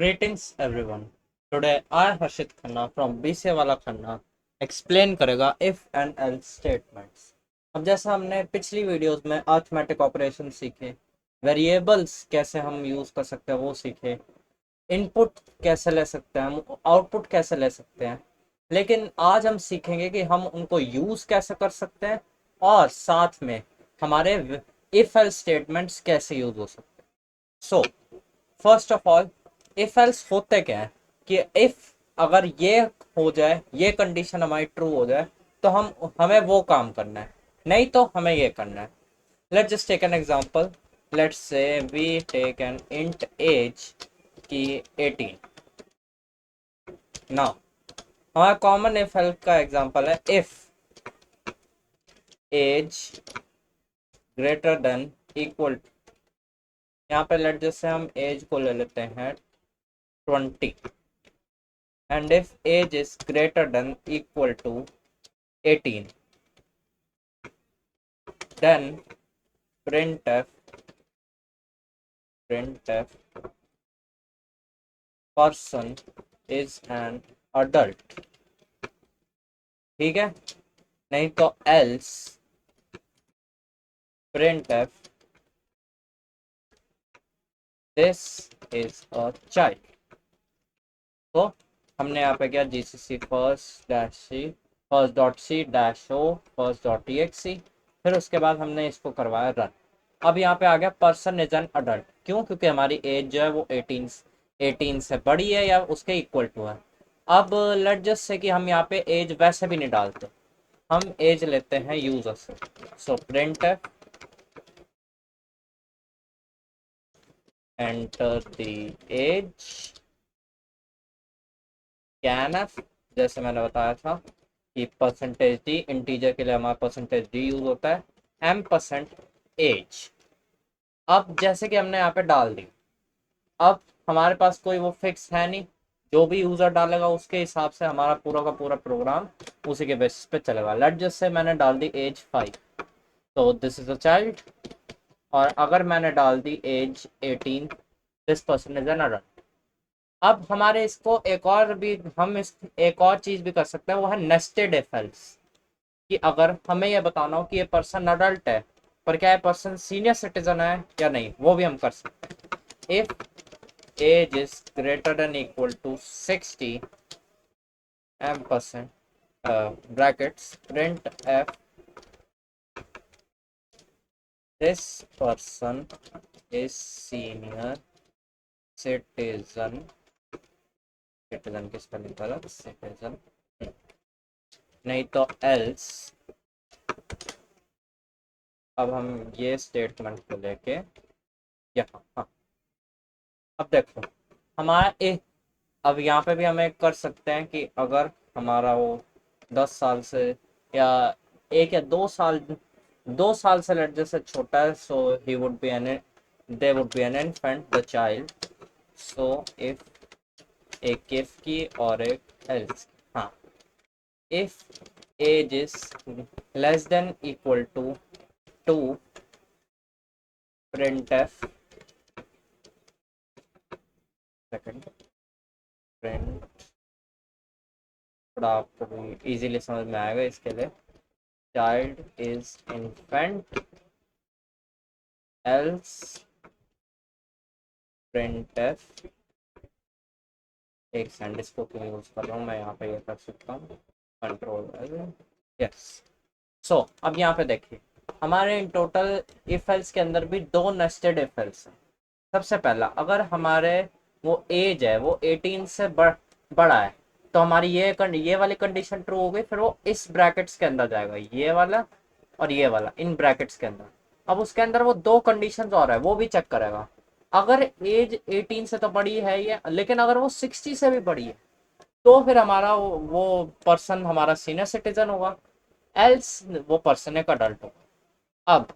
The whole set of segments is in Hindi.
Greetings everyone. Today I Harshit Khanna from BCA वाला खन्ना एक्सप्लेन करेगा इफ एंड एल्स स्टेटमेंट्स। अब जैसा हमने पिछली वीडियोस में अर्थमेटिक ऑपरेशन सीखे, वेरिएबल्स कैसे हम यूज कर सकते हैं वो सीखे, इनपुट कैसे ले सकते हैं हम, आउटपुट कैसे ले सकते हैं। लेकिन आज हम सीखेंगे कि हम उनको यूज कैसे कर सकते हैं और साथ में हमारे इफ एल्स स्टेटमेंट्स कैसे यूज हो सकते हैं। So first of all, if else होते क्या है कि इफ अगर ये हो जाए, ये कंडीशन हमारी ट्रू हो जाए तो हम हमें वो काम करना है, नहीं तो हमें ये करना है। Let's just take an example. Let's say we take an int age की 18। नाउ हमारा कॉमन इफ एल्स का एग्जांपल है if age greater than equal, यहाँ पे लेट जैसे हम एज को ले लेते हैं 20, and if age is greater than equal to 18, then printf person is an adult। ठीक है, नहीं तो else printf this is a child। तो हमने यहाँ पे क्या gcc first.c-o first.txt, फिर उसके बाद हमने इसको करवाया रन। अब यहाँ पे आ गया पर्सन इज एन अडल्ट। क्यों? क्योंकि हमारी एज जो है वो 18 से बड़ी है या उसके इक्वल टू है। अब लेट जस्ट से कि हम यहाँ पे एज वैसे भी नहीं डालते, हम एज लेते हैं यूजर से। So print enter the age scanf, जैसे मैंने बताया था कि परसेंटेज डी इंटीजर के लिए हमारा परसेंटेज डी यूज होता है, एम परसेंट एज। अब जैसे कि हमने यहाँ पे डाल दी, अब हमारे पास कोई वो फिक्स है नहीं, जो भी यूजर डालेगा उसके हिसाब से हमारा पूरा का पूरा प्रोग्राम उसी के बेसिस पे चलेगा। लेट जस्ट से मैंने डाल दी एज 5, तो दिस इज अ चाइल्ड। और अगर मैंने डाल दी age 18, this person is an adult. अब हमारे इसको एक और भी, हम इस एक और चीज भी कर सकते हैं, वो है नेस्टेड इफ एल्स। कि अगर हमें ये बताना हो कि ये पर्सन अडल्ट है पर क्या ये पर्सन सीनियर सिटीजन है या नहीं, वो भी हम कर सकते हैं। If age is greater than equal to 60, ampersand brackets print f this person is senior citizen। citizen की स्पेलिंग गलत, citizen नहीं तो else। अब हम ये स्टेटमेंट को लेके यहाँ, हाँ, अब देखो हमारा ए, अब यहाँ पे भी हमें कर सकते हैं कि अगर हमारा वो 10 साल से या 1 या 2 साल, 2 साल से लेट जैसे छोटा है, so he would be an, they would be an infant the child. So if एक इफ की और एक एल्स। हाँ, if age is less than equal to 2, printf second print, थोड़ा आपको इजीली समझ में आएगा इसके लिए, child is infant else printf। एक सैंड को क्यों यूज कर रहा हूँ मैं, यहाँ पे ये कर सकता हूँ कंट्रोल यस। सो अब यहाँ पे देखिए हमारे इन टोटल इफ एल्स के अंदर भी दो नेस्टेड इफ एल्स हैं। सबसे पहला, अगर हमारे वो एज है वो 18 से बड़ा है तो हमारी ये वाली कंडीशन ट्रू हो गई, फिर वो इस ब्रैकेट्स के अंदर जाएगा, ये वाला और ये वाला इन ब्रैकेट्स के अंदर। अब उसके अंदर वो दो कंडीशंस और है, वो भी चेक करेगा। अगर एज 18 से तो बड़ी है ये, लेकिन अगर वो 60 से भी बड़ी है तो फिर हमारा वो पर्सन हमारा सीनियर सिटीजन होगा, एल्स वो पर्सन एक अडल्ट होगा। अब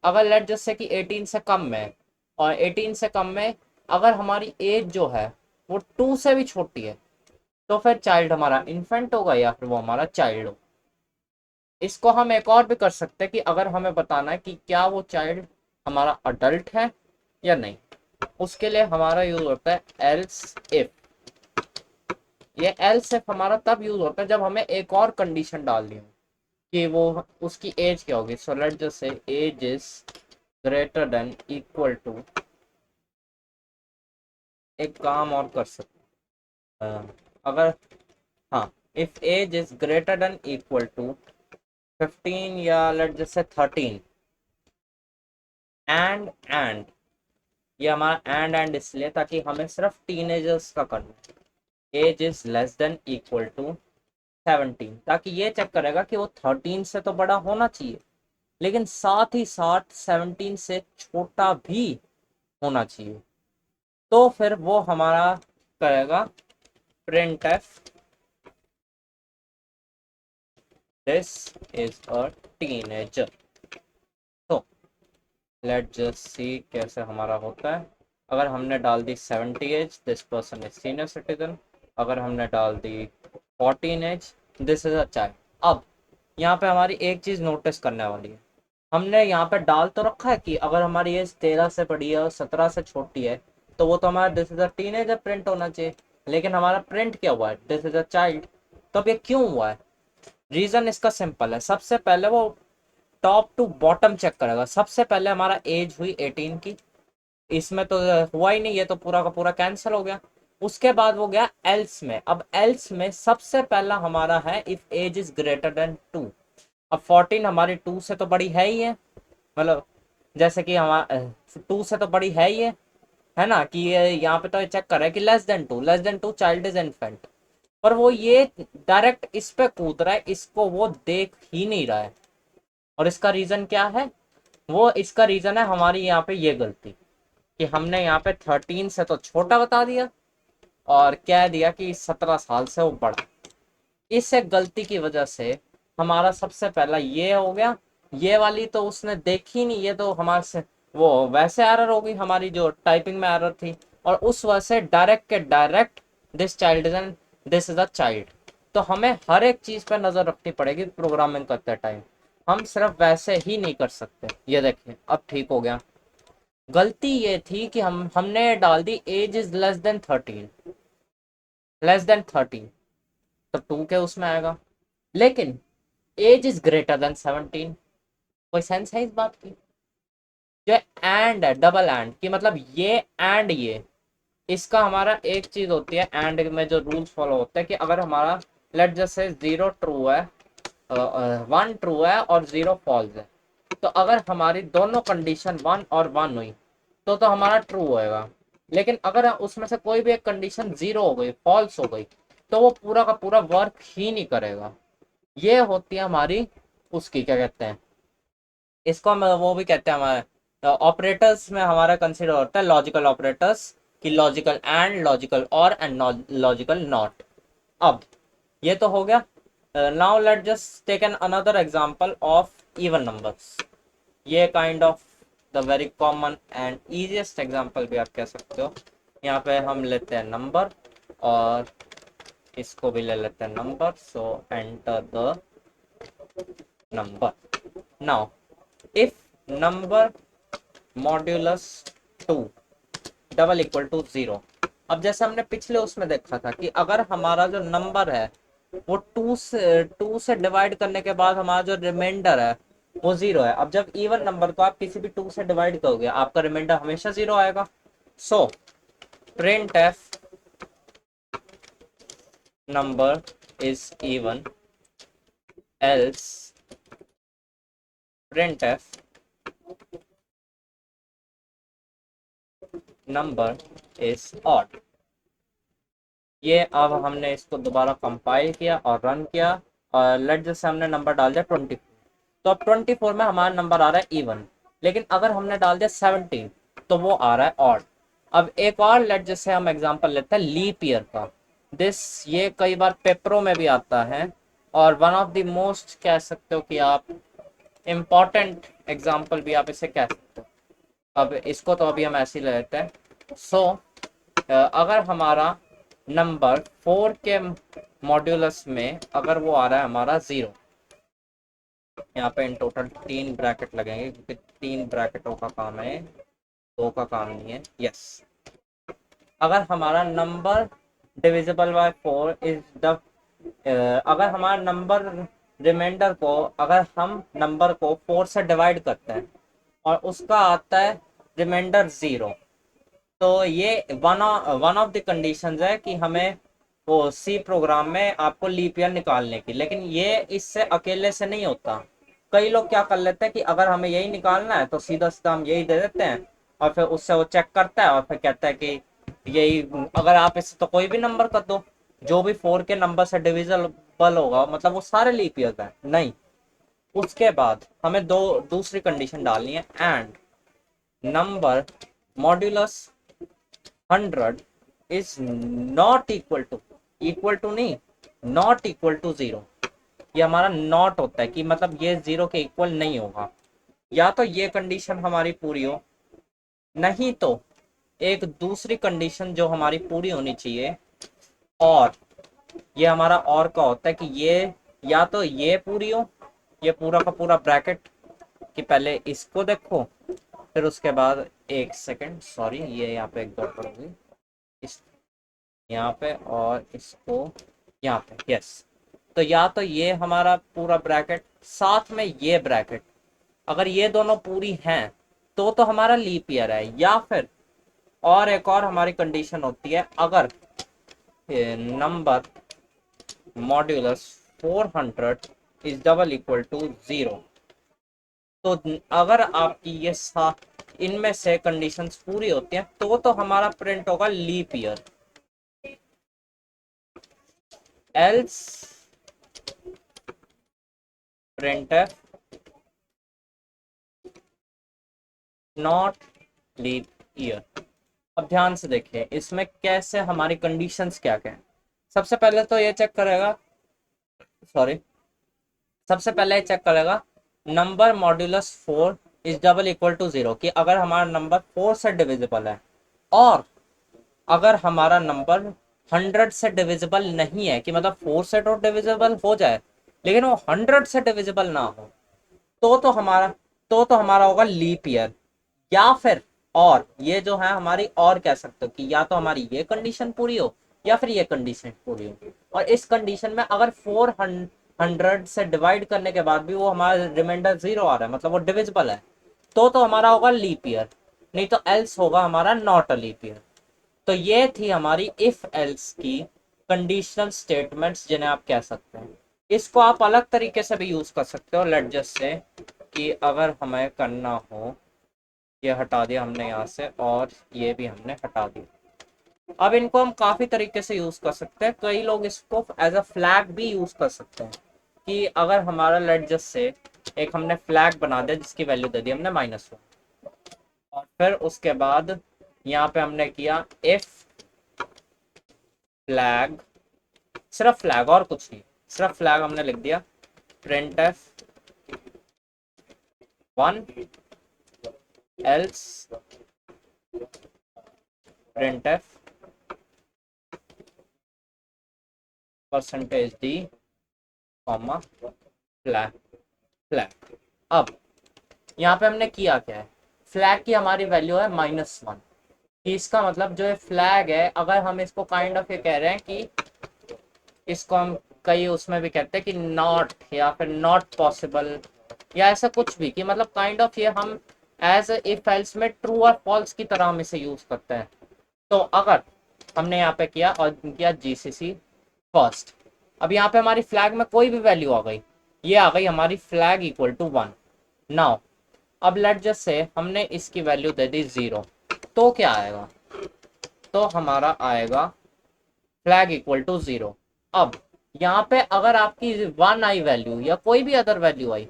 अगर लेट जैसे कि 18 से कम में, और 18 से कम में अगर हमारी एज जो है वो 2 से भी छोटी है, तो फिर चाइल्ड हमारा इन्फेंट होगा या फिर वो हमारा चाइल्ड होगा। इसको हम एक और भी कर सकते हैं कि अगर हमें बताना है कि क्या वो चाइल्ड हमारा अडल्ट है या नहीं, उसके लिए हमारा यूज होता है एल्स इफ। ये एल्स इफ हमारा तब यूज होता है जब हमें एक और कंडीशन डालनी हो कि वो उसकी एज क्या होगी। So let just say age is greater than equal to, एक काम और कर सकते हैं, अगर हाँ, if age is greater than equal to 15 या लेट जस्ट से 13 एंड ये हमारा एंड इसलिए ताकि हमें सिर्फ टीनेजर्स का करना है। Age is less than equal to 17 ताकि ये चेक करेगा कि वो 13 से तो बड़ा होना चाहिए लेकिन साथ ही साथ 17 से छोटा भी होना चाहिए। तो फिर वो हमारा करेगा print F this is a teenager. तो लेट जस्ट सी कैसे हमारा होता है। अगर हमने डाल दी 70 age, this person is senior citizen. अगर हमने डाल दी 14 age, this is a child. अब यहाँ पे हमारी एक चीज नोटिस करने वाली है। हमने यहाँ पे डाल तो रखा है कि अगर हमारी एज 13 से बड़ी है और 17 से छोटी है तो वो तो हमारा this is a teenager print होना चाहिए। लेकिन हमारा प्रिंट क्या हुआ है, दिस इज अ चाइल्ड। तो अब ये क्यों हुआ है? रीजन इसका सिंपल है। सबसे पहले वो टॉप टू बॉटम चेक करेगा। सबसे पहले हमारा एज हुई 18 की, इसमें तो हुआ ही नहीं, ये तो पूरा का पूरा कैंसिल हो गया। उसके बाद वो गया एल्स में। अब एल्स में सबसे पहला हमारा है if age is greater than 2। अब 14 हमारी 2 से तो बड़ी है ही है, मतलब जैसे कि हमारा 2 से तो बड़ी है ना कि ये यहाँ पे तो चेक कर रहा है कि less than two child is infant. पर वो ये डायरेक्ट इस पे कूद रहा है, इसको वो देख ही नहीं रहा है। और इसका रीजन क्या है? वो इसका रीजन है हमारी यहाँ पे ये गलती कि हमने यहाँ पे 13 से तो छोटा बता दिया और कह दिया कि 17 साल से वो बड़ा। इस एक गलती की वजह से हमारा सबसे पहला ये हो गया। ये वाली तो उसने देखी नहीं, ये तो हमारे से वो वैसे एरर हो गई हमारी जो टाइपिंग में एरर थी। और उस वजह से डायरेक्ट के direct this child is an this is a child. तो हमें हर एक चीज पर नजर रखनी पड़ेगी प्रोग्रामिंग करते टाइम। हम सिर्फ वैसे ही नहीं कर सकते। ये देखिए अब ठीक हो गया। गलती ये थी कि हमने डाल दी age is less than 13, less than 13 तो 2 के उसमें आएगा। लेकिन एज इज ग्रेटर देन 17, कोई सेंस है इस बात की? जो एंड है डबल एंड की मतलब ये एंड ये, इसका हमारा एक चीज होती है एंड में जो रूल्स फॉलो होते हैं कि अगर हमारा लेट जस्ट से 0 ट्रू है, 1 ट्रू है और 0 फॉल्स है, तो अगर हमारी दोनों कंडीशन 1 और 1 हुई तो हमारा ट्रू होएगा। लेकिन अगर उसमें से कोई भी एक कंडीशन 0 हो गई, फॉल्स हो गई, तो वो पूरा का पूरा वर्क ही नहीं करेगा। ये होती है हमारी उसकी क्या कहते हैं, इसको हम वो भी कहते हैं हमारे ऑपरेटर्स में हमारा कंसिडर होता है लॉजिकल ऑपरेटर्स कि logical and, logical or and logical not. अब ये तो हो गया। Now let just take an another example of even numbers. ये kind of the very common and easiest example भी आप कह सकते हो। यहाँ पे हम लेते हैं नंबर और इसको भी ले लेते हैं number. So enter the number. Now if number modulus 2 double equal to 0। अब जैसे हमने पिछले उसमें देखा था कि अगर हमारा जो नंबर है वो 2 से डिवाइड करने के बाद हमारा जो रिमाइंडर है वो 0 है। अब जब इवन नंबर को आप किसी भी 2 से डिवाइड करोगे आपका रिमाइंडर हमेशा 0 आएगा। So print F number is even else print F number is odd. ये अब हमने इसको दोबारा कंपाइल किया और रन किया और लेट जैसे हमने नंबर डाल दिया 24। तो अब 24 में हमारा नंबर आ रहा है इवन। लेकिन अगर हमने डाल दिया 17 तो वो आ रहा है ऑड। अब एक और लेट जैसे हम एग्जांपल लेते हैं लीप ईयर का। दिस ये कई बार पेपरों में भी आता है और वन ऑफ द मोस्ट कह सकते हो कि आप इम्पॉर्टेंट एग्जाम्पल भी आप इसे कह सकते हो। अब इसको तो अभी हम ऐसे ही ले लेते हैं। सो अगर हमारा नंबर 4 के मॉड्यूलस में अगर वो आ रहा है हमारा 0, यहाँ पे इन टोटल 3 ब्रैकेट लगेंगे क्योंकि 3 ब्रैकेटों का काम है। 2 का काम नहीं है, यस। अगर हमारा number divisible by 4 is the, अगर हमारा नंबर रिमाइंडर को, अगर हम नंबर को 4 से डिवाइड करते हैं और उसका आता है रिमाइंडर 0, तो ये वन ऑफ द कंडीशंस है कि हमें वो सी प्रोग्राम में आपको लीप ईयर निकालने की। लेकिन ये इससे अकेले से नहीं होता। कई लोग क्या कर लेते हैं कि अगर हमें यही निकालना है तो सीधा सीधा हम यही दे देते हैं और फिर उससे वो चेक करता है और फिर कहता है कि यही, अगर आप इससे तो कोई भी नंबर कर दो, जो भी 4 के नंबर से डिविजिबल होगा मतलब वो सारे लीप ईयर है। नहीं, उसके बाद हमें दूसरी कंडीशन डालनी है, and number modulus 100 is not equal to नहीं, नॉट इक्वल टू 0। ये हमारा नॉट होता है कि मतलब ये 0 के इक्वल नहीं होगा। या तो ये कंडीशन हमारी पूरी हो, नहीं तो एक दूसरी कंडीशन जो हमारी पूरी होनी चाहिए, और ये हमारा और का होता है कि ये या तो ये पूरी हो, ये पूरा का पूरा ब्रैकेट, कि पहले इसको देखो फिर उसके बाद, एक सेकंड सॉरी, ये यहाँ पे एक गड़बड़ हो गई, इस यहाँ पे और इसको यहाँ पे, यस। तो या तो ये हमारा पूरा ब्रैकेट साथ में ये ब्रैकेट, अगर ये दोनों पूरी हैं तो हमारा लीप ईयर है। या फिर और एक और हमारी कंडीशन होती है, अगर number modulus 400 is double equal to 0, तो अगर आपकी ये इनमें से कंडीशंस पूरी होती हैं तो हमारा प्रिंट होगा leap year. Else printf not leap year. अब ध्यान से देखिए इसमें कैसे हमारी कंडीशंस क्या क्या है। सबसे पहले तो ये चेक करेगा, सॉरी, सबसे पहले ये चेक करेगा number modulus 4 is double equal to 0, कि अगर हमारा नंबर 4 से डिविजिबल है, और अगर हमारा नंबर 100 से डिविजिबल नहीं है, कि मतलब 4 से तो डिविजिबल हो जाए लेकिन वो 100 से डिविजिबल ना हो, तो हमारा होगा लीप ईयर। या फिर और ये जो है हमारी, और कह सकते हो कि या तो हमारी ये कंडीशन पूरी हो या फिर ये कंडीशन पूरी हो, और इस कंडीशन में अगर 400 से डिवाइड करने के बाद भी वो हमारा रिमाइंडर 0 आ रहा है, मतलब वो डिविजिबल है, तो हमारा होगा लीप ईयर, नहीं तो एल्स होगा हमारा नॉट अ लीप ईयर। तो ये थी हमारी इफ एल्स की कंडीशनल स्टेटमेंट्स, जिन्हें आप कह सकते हैं। इसको आप अलग तरीके से भी यूज कर सकते हो, लेट जस्ट से कि अगर हमें करना हो, ये हटा दिया हमने यहाँ से और ये भी हमने हटा दिया। अब इनको हम काफी तरीके से यूज कर सकते हैं। कई लोग इसको एज अ फ्लैग भी यूज कर सकते हैं, कि अगर हमारा लेट जस्ट से एक हमने फ्लैग बना दिया जिसकी वैल्यू दे दी हमने -1, और फिर उसके बाद यहाँ पे हमने किया इफ फ्लैग, सिर्फ फ्लैग और कुछ नहीं, सिर्फ फ्लैग हमने लिख दिया printf 1 else printf %d comma flag flag. अब यहाँ पे हमने किया क्या है, फ्लैग की हमारी वैल्यू है -1, कि इसका मतलब जो ये फ्लैग है, अगर हम इसको काइंड ऑफ ये कह रहे हैं कि इसको हम कई उसमें भी कहते हैं कि नॉट, या फिर नॉट पॉसिबल, या ऐसा कुछ भी, कि मतलब काइंड ऑफ ये हम एज इफ एल्स में ट्रू और फॉल्स की तरह हम इसे यूज करते हैं। तो अगर हमने यहाँ पे किया और किया जीसीसी फर्स्ट, अब यहाँ पे हमारी फ्लैग में कोई भी वैल्यू आ गई, ये आ गई हमारी फ्लैग इक्वल टू 1। नाउ अब लेट जस्ट से हमने इसकी वैल्यू दे दी 0, तो क्या आएगा, तो हमारा आएगा फ्लैग इक्वल टू 0। अब यहाँ पे अगर आपकी 1 आई वैल्यू या कोई भी अदर वैल्यू आई,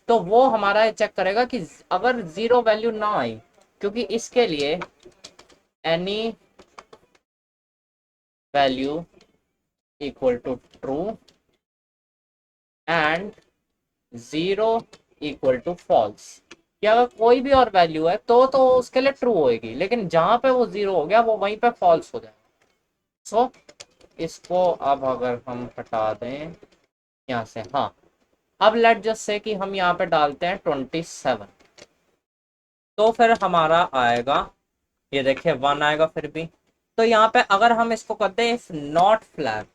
तो वो हमारा चेक करेगा कि अगर 0 वैल्यू ना आई, क्योंकि इसके लिए any value equal to true and 0 equal to false, कि अगर कोई भी और वैल्यू है तो उसके लिए ट्रू होएगी, लेकिन जहां पे वो 0 हो गया वो वहीं पे फॉल्स हो जाएगा। सो इसको अब अगर हम हटा दें यहाँ से, हाँ, अब लेट जस्ट से कि हम यहाँ पे डालते हैं 27, तो फिर हमारा आएगा ये देखिए 1 आएगा फिर भी। तो यहाँ पे अगर हम इसको करते हैं इफ नॉट फ्लैग,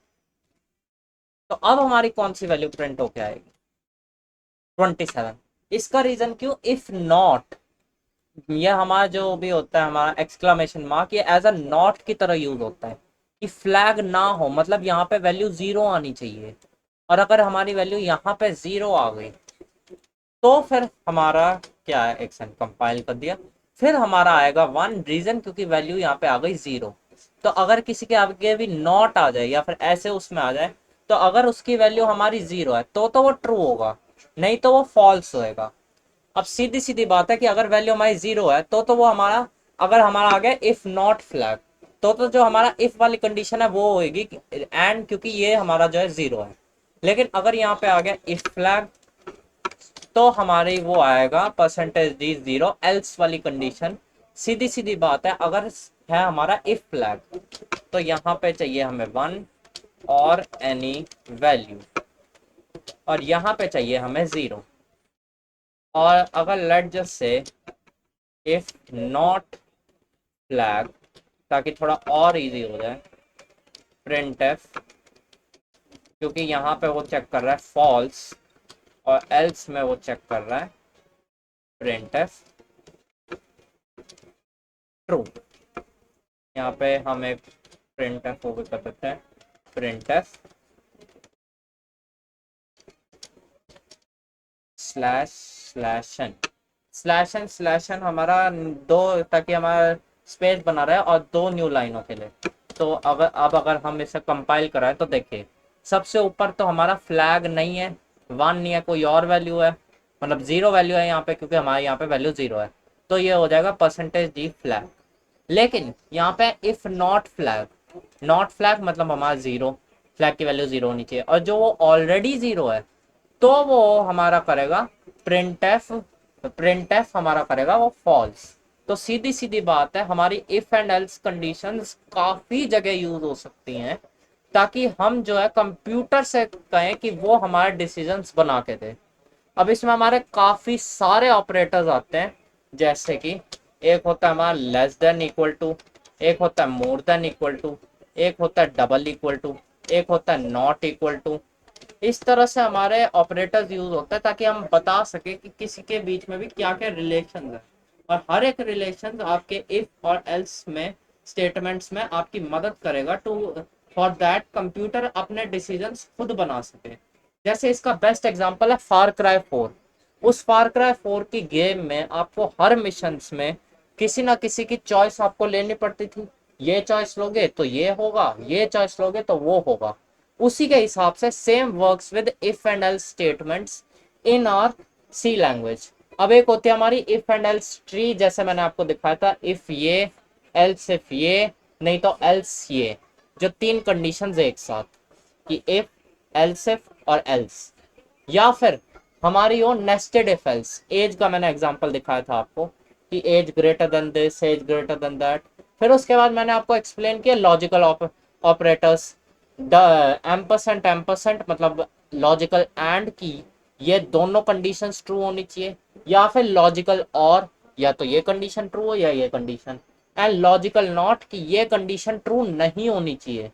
तो अब हमारी कौन सी वैल्यू प्रिंट होके आएगी? 27। इसका रीजन क्यों? इफ नॉट, ये हमारा जो भी होता है हमारा एक्सक्लामेशन मार्क, ये एज अ नॉट की तरह यूज होता है कि फ्लैग ना हो, मतलब यहाँ पे वैल्यू 0 आनी चाहिए। और अगर हमारी वैल्यू यहाँ पे 0 आ गई तो फिर हमारा क्या है, एक्शन कंपाइल कर दिया, फिर हमारा आएगा 1, रीजन क्योंकि वैल्यू यहाँ पे आ गई 0। तो अगर किसी के आगे भी नॉट आ जाए या फिर ऐसे उसमें आ जाए, तो अगर उसकी वैल्यू हमारी 0 है तो वो ट्रू होगा, नहीं तो वो फॉल्स होएगा। अब सीधी सीधी बात है कि अगर वैल्यू हमारी 0 है तो वो हमारा, अगर हमारा आ गया इफ नॉट फ्लैग, तो जो हमारा इफ वाली कंडीशन है वो होगी एंड, क्योंकि ये हमारा जो है 0 है। लेकिन अगर यहाँ पे आ गया इफ फ्लैग, तो हमारी वो आएगा परसेंटेज डी 0 एल्स वाली कंडीशन। सीधी सीधी बात है, अगर है हमारा इफ फ्लैग तो यहाँ पे चाहिए हमें 1 और एनी वैल्यू, और यहाँ पे चाहिए हमें 0। और अगर लेट जस्ट से इफ नॉट फ्लैग, ताकि थोड़ा और इजी हो जाए, प्रिंट एफ, क्योंकि यहाँ पे वो चेक कर रहा है फॉल्स और एल्स में वो चेक कर रहा है प्रिंट एफ ट्रू। यहाँ पे हम एक प्रिंट एफ वो भी कर देते हैं, print F slash slash n. Slash n हमारा दो, ताकि हमारा स्पेस बना रहे और दो न्यू लाइनों के लिए। तो अगर हम इसे कंपाइल कराएं तो देखिए, सबसे ऊपर तो हमारा फ्लैग नहीं है, 1 नहीं है, कोई और वैल्यू है, मतलब 0 वैल्यू है यहाँ पे, क्योंकि हमारे यहाँ पे वैल्यू 0 है। तो ये हो जाएगा परसेंटेज डी फ्लैग। लेकिन यहाँ पे if not flag, not flag मतलब हमारा 0, फ्लैग की वैल्यू 0 होनी चाहिए, और जो वो ऑलरेडी 0 है तो वो हमारा करेगा प्रिंट एफ हमारा करेगा वो फॉल्स। तो सीधी सीधी बात है, हमारी इफ एंड एल्स कंडीशंस काफी जगह यूज हो सकती हैं, ताकि हम जो है कंप्यूटर से कहें कि वो हमारे डिसीजंस बना के दे। अब इसमें हमारे काफी सारे ऑपरेटर्स आते हैं, जैसे कि एक होता है हमारा लेस देन इक्वल टू, एक होता है मोर देन इक्वल टू, एक होता है डबल इक्वल टू, एक होता है नॉट इक्वल टू। इस तरह से हमारे ऑपरेटर्स यूज होता है ताकि हम बता सके कि किसी के बीच में भी क्या क्या रिलेशन है, और हर एक रिलेशन आपके इफ और एल्स में स्टेटमेंट्स में आपकी मदद करेगा टू फॉर दैट कंप्यूटर अपने डिसीजंस खुद बना सके। जैसे इसका बेस्ट एग्जांपल है फार क्राई 4। उस फार क्राई 4 की गेम में आपको हर मिशन में किसी ना किसी की चॉइस आपको लेनी पड़ती थी, ये चॉइस लोगे तो ये होगा, ये चॉइस लोगे तो वो होगा। उसी के हिसाब से same works with if and else statements in our C language. अब एक होती है हमारी इफ एंड एल्स ट्री, जैसे मैंने आपको दिखाया था, इफ ये, एल्स इफ ये, नहीं तो एल्स ये, जो 3 कंडीशंस एक साथ, कि इफ, एल्स इफ और एल्स। या फिर हमारी वो नेस्टेड इफ एल्स, एज का मैंने एग्जांपल दिखाया था आपको कि age greater than this, age greater than that. फिर उसके बाद मैंने आपको एक्सप्लेन किया logical operators, the ampersand ampersand मतलब लॉजिकल एंड की ये दोनों कंडीशंस ट्रू होनी चाहिए, या फिर लॉजिकल और, या तो ये कंडीशन ट्रू हो या ये कंडीशन, एंड लॉजिकल नॉट की ये कंडीशन ट्रू नहीं होनी चाहिए।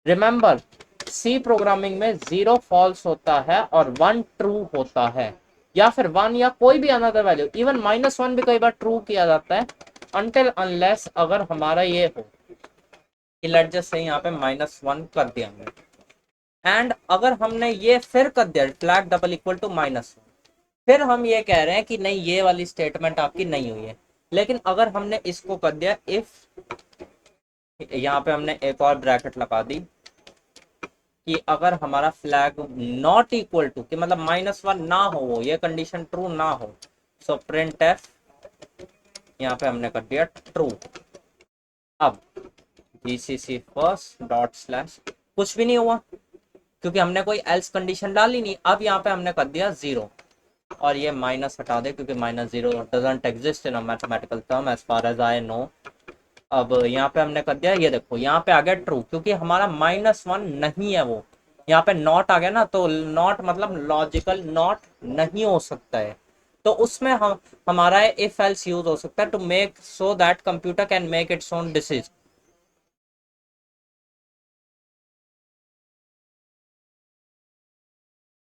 रिमेंबर, सी प्रोग्रामिंग में 0 फॉल्स होता है और 1 ट्रू होता है, या फिर 1 या कोई भी अनदर वैल्यू, इवन -1 भी कई बार ट्रू किया जाता है, अनटिल अनलेस अगर हमारा ये हो कि लेट जस्ट से यहाँ पे -1 कर दिया हमने, एंड अगर हमने ये फिर कर दिया फ्लैग डबल इक्वल टू -1, फिर हम ये कह रहे हैं कि नहीं ये वाली स्टेटमेंट आपकी नहीं हुई है। लेकिन अगर हमने इसको कर दिया इफ, यहाँ पे हमने एक और ब्रैकेट लगा दी कि अगर हमारा फ्लैग नॉट इक्वल टू, कि मतलब -1 ना हो, वो ये कंडीशन ट्रू ना हो, सो प्रिंट एफ यहाँ पे हमने कर दिया ट्रू। अब जीसीसी फर्स्ट डॉट स्लैश, कुछ भी नहीं हुआ क्योंकि हमने कोई एल्स कंडीशन डाली नहीं। अब यहाँ पे हमने कर दिया 0, और ये माइनस हटा दे क्योंकि -0 doesn't exist in a mathematical term as far as I know. अब यहाँ पे हमने कर दिया, ये देखो यहाँ पे आ गया ट्रू, क्योंकि हमारा -1 नहीं है, वो यहाँ पे नॉट आ गया ना, तो नॉट मतलब लॉजिकल नॉट नहीं हो सकता है। तो उसमें हम हमारा इफ एल्स यूज हो सकता है to make so that computer can make its own decision.